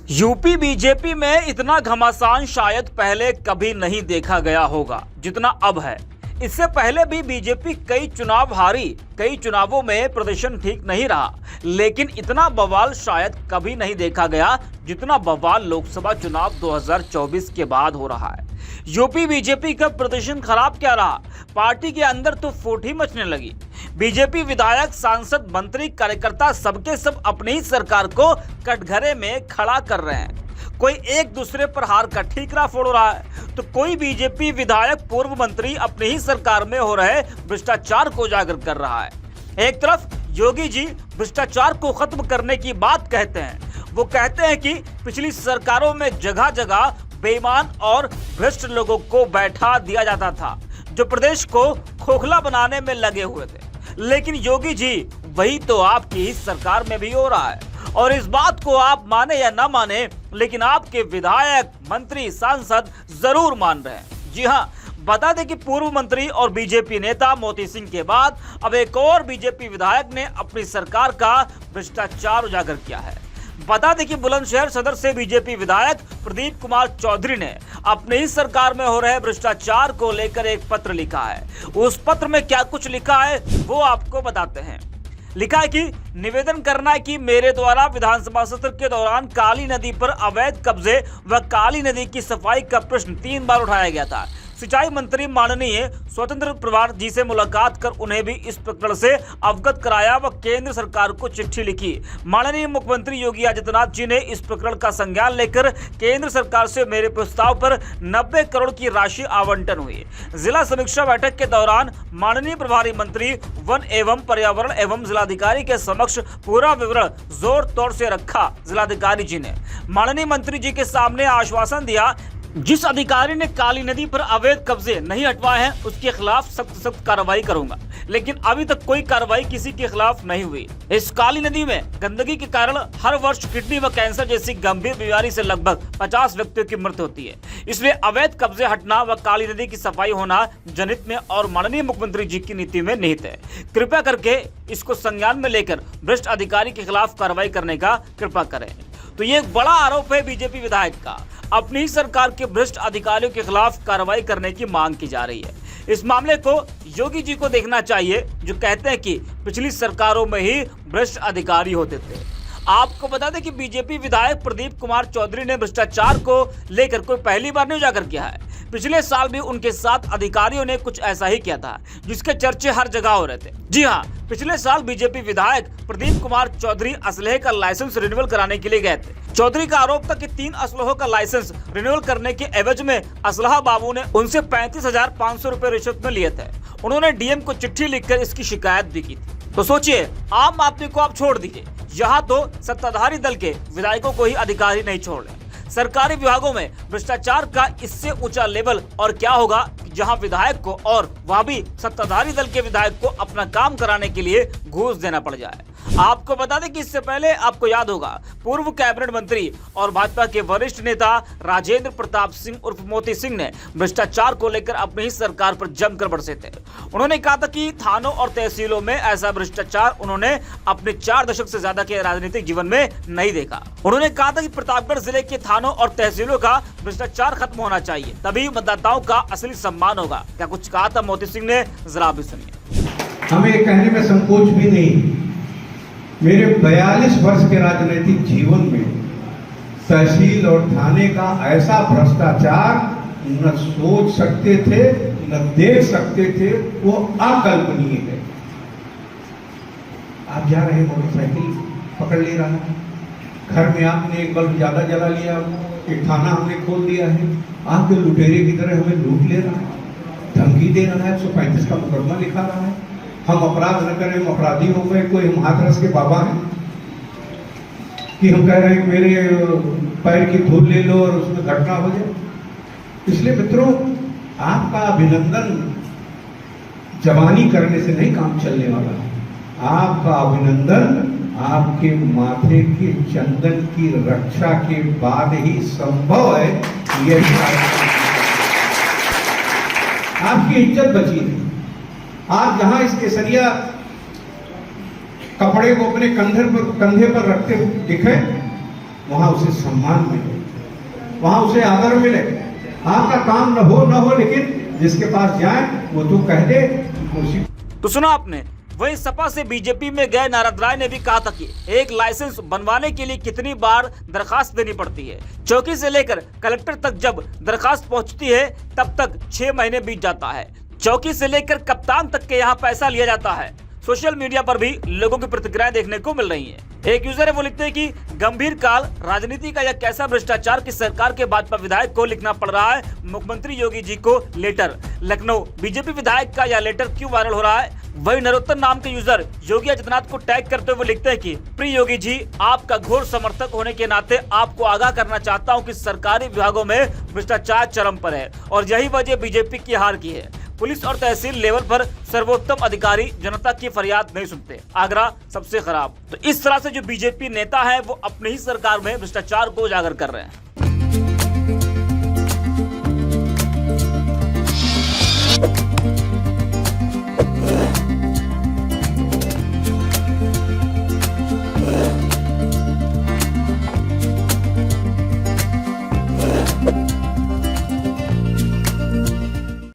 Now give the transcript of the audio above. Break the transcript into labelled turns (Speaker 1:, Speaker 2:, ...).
Speaker 1: UP BJP में इतना घमासान शायद पहले कभी नहीं देखा गया होगा जितना अब है। इससे पहले भी बीजेपी कई चुनाव हारी, कई चुनावों में प्रदर्शन ठीक नहीं रहा, लेकिन इतना बवाल शायद कभी नहीं देखा गया जितना बवाल लोकसभा चुनाव 2024 के बाद हो रहा है। यूपी बीजेपी का प्रदर्शन खराब क्या रहा, पार्टी के अंदर तो फूट ही मचने लगी। बीजेपी विधायक, सांसद, मंत्री, कार्यकर्ता सबके सब अपनी ही सरकार को कटघरे में खड़ा कर रहे हैं। कोई एक दूसरे पर हार का ठीकरा फोड़ रहा है तो कोई बीजेपी विधायक, पूर्व मंत्री अपनी ही सरकार में हो रहे भ्रष्टाचार को उजागर कर रहा है। एक तरफ योगी जी भ्रष्टाचार को खत्म करने की बात कहते हैं। वो कहते हैं कि पिछली सरकारों में जगह जगह बेईमान और भ्रष्ट लोगों को बैठा दिया जाता था जो प्रदेश को खोखला बनाने में लगे हुए थे, लेकिन योगी जी वही तो आपकी ही सरकार में भी हो रहा है। और इस बात को आप माने या ना माने, लेकिन आपके विधायक, मंत्री, सांसद जरूर मान रहे हैं। जी हाँ, बता दें कि पूर्व मंत्री और बीजेपी नेता मोती सिंह के बाद अब एक और बीजेपी विधायक ने अपनी सरकार का भ्रष्टाचार उजागर किया है। बता दें कि बुलंदशहर सदर से बीजेपी विधायक प्रदीप कुमार चौधरी ने अपनी ही सरकार में हो रहे भ्रष्टाचार को लेकर एक पत्र लिखा है। उस पत्र में क्या कुछ लिखा है वो आपको बताते हैं। लिखा है कि निवेदन करना है कि मेरे द्वारा विधानसभा सत्र के दौरान काली नदी पर अवैध कब्जे व काली नदी की सफाई का प्रश्न 3 बार उठाया गया था। सिंचाई मंत्री माननीय स्वतंत्र प्रभार जी से मुलाकात कर उन्हें भी इस प्रकरण से अवगत कराया व केंद्र सरकार को चिट्ठी लिखी। माननीय मुख्यमंत्री योगी आदित्यनाथ जी ने इस प्रकरण का संज्ञान लेकर केंद्र सरकार से मेरे प्रस्ताव पर 90 करोड़ की राशि आवंटन हुई। जिला समीक्षा बैठक के दौरान माननीय प्रभारी मंत्री वन एवं पर्यावरण एवं जिलाधिकारी के समक्ष पूरा विवरण जोर तोड़ से रखा। जिलाधिकारी जी ने माननीय मंत्री जी के सामने आश्वासन दिया, जिस अधिकारी ने काली नदी पर अवैध कब्जे नहीं हटवाए हैं उसके खिलाफ सख्त कार्रवाई करूंगा, लेकिन अभी तक कोई कार्रवाई किसी के खिलाफ नहीं हुई। इस काली नदी में गंदगी के कारण हर वर्ष किडनी व कैंसर जैसी गंभीर बीमारी से लगभग 50 व्यक्तियों की मृत्यु होती है। इसलिए अवैध कब्जे हटना व काली नदी की सफाई होना जनहित में और माननीय मुख्यमंत्री जी की नीति में निहित है। कृपया करके इसको संज्ञान में लेकर भ्रष्ट अधिकारी के खिलाफ कार्रवाई करने का कृपा करें। तो ये एक बड़ा आरोप है बीजेपी विधायक का। अपनी ही सरकार के भ्रष्ट अधिकारियों के खिलाफ कार्रवाई करने की मांग की जा रही है। इस मामले को योगी जी को देखना चाहिए, जो कहते हैं कि पिछली सरकारों में ही भ्रष्ट अधिकारी होते थे। आपको बता दें कि बीजेपी विधायक प्रदीप कुमार चौधरी ने भ्रष्टाचार को लेकर कोई पहली बार नहीं उजागर किया है। पिछले साल भी उनके साथ अधिकारियों ने कुछ ऐसा ही किया था, जिसके चर्चे हर जगह हो रहे थे। जी हाँ, पिछले साल बीजेपी विधायक प्रदीप कुमार चौधरी असलहे का लाइसेंस रिन्यूअल कराने के लिए गए थे। चौधरी का आरोप था कि 3 असलहों का लाइसेंस रिन्यूअल करने के एवज में असलहा बाबू ने उनसे 35,500 रुपए रिश्वत में लिए थे। उन्होंने डीएम को चिट्ठी लिखकर इसकी शिकायत भी की थी। तो सोचिए, आम आदमी को आप छोड़ दीजिए, यहाँ तो सत्ताधारी दल के विधायकों को ही अधिकारी नहीं छोड़ रहे। सरकारी विभागों में भ्रष्टाचार का इससे ऊंचा लेवल और क्या होगा जहां विधायक को और वह भी सत्ताधारी दल के विधायक को अपना काम कराने के लिए घूस देना पड़ जाए। आपको बता दें कि इससे पहले आपको याद होगा, पूर्व कैबिनेट मंत्री और भाजपा के वरिष्ठ नेता राजेंद्र प्रताप सिंह उर्फ मोती सिंह ने भ्रष्टाचार को लेकर अपनी ही सरकार पर जमकर बरसे थे। उन्होंने कहा था कि थानों और तहसीलों में ऐसा भ्रष्टाचार उन्होंने अपने 4 दशक से ज्यादा के राजनीतिक जीवन में नहीं देखा। उन्होंने कहा था कि प्रतापगढ़ जिले के थानों और तहसीलों का भ्रष्टाचार खत्म होना चाहिए, तभी मतदाताओं का असली सम्मान होगा। क्या कुछ कहा था मोती सिंह ने, जरा भी सुनिए।
Speaker 2: हमें कहने में संकोच भी नहीं, मेरे 42 वर्ष के राजनीतिक जीवन में तहसील और थाने का ऐसा भ्रष्टाचार न सोच सकते थे, न देख सकते थे, वो अकल्पनीय है। आप जा रहे मोटरसाइकिल पकड़ ले रहा है, घर में आपने एक बल्ब ज्यादा जला लिया, एक थाना हमने खोल दिया है, आपके लुटेरे की तरह हमें लूट ले रहा है, धमकी दे रहा है, 135 का मुकदमा लिखा रहा है, हम अपराध न करें, हम अपराधी हो गए, कोई हम हाथरस के बाबा हैं कि हम कह रहे हैं कि मेरे पैर की धूल ले लो और उसमें घटना हो जाए। इसलिए मित्रों, आपका अभिनंदन जवानी करने से नहीं काम चलने वाला है। आपका अभिनंदन आपके माथे के चंदन की रक्षा के बाद ही संभव है। ये आपकी इज्जत बची है। आज जहां इस केसरिया कपड़े को अपने कंधे पर रखते दिखे, वहां उसे सम्मान मिले, वहां उसे आदर मिले। आपका काम न हो लेकिन जिसके पास जाए वो तो कह दे कुर्सी।
Speaker 1: तो सुना आपने, वही सपा से बीजेपी में गए नारद राय ने भी कहा था कि एक लाइसेंस बनवाने के लिए कितनी बार दरखास्त देनी पड़ती है। चौकी से लेकर कलेक्टर तक जब दरखास्त पहुंचती है तब तक 6 महीने बीत जाता है। चौकी से लेकर कप्तान तक के यहाँ पैसा लिया जाता है। सोशल मीडिया पर भी लोगों की प्रतिक्रियाएं देखने को मिल रही हैं। एक यूजर है, वो लिखते हैं कि गंभीर काल राजनीति का यह कैसा भ्रष्टाचार की सरकार के भाजपा विधायक को लिखना पड़ रहा है मुख्यमंत्री योगी जी को लेटर। लखनऊ बीजेपी विधायक का यह लेटर क्यों वायरल हो रहा है? वही नरोत्तम नाम के यूजर योगी आदित्यनाथ को टैग करते हुए लिखते हैं कि प्रिय योगी जी, आपका घोर समर्थक होने के नाते आपको आगाह करना चाहता हूं कि सरकारी विभागों में भ्रष्टाचार चरम पर है और यही वजह बीजेपी की हार की है। पुलिस और तहसील लेवल पर सर्वोत्तम अधिकारी जनता की फरियाद नहीं सुनते, आगरा सबसे खराब। तो इस तरह से जो बीजेपी नेता है वो अपनी ही सरकार में भ्रष्टाचार को उजागर कर रहे हैं।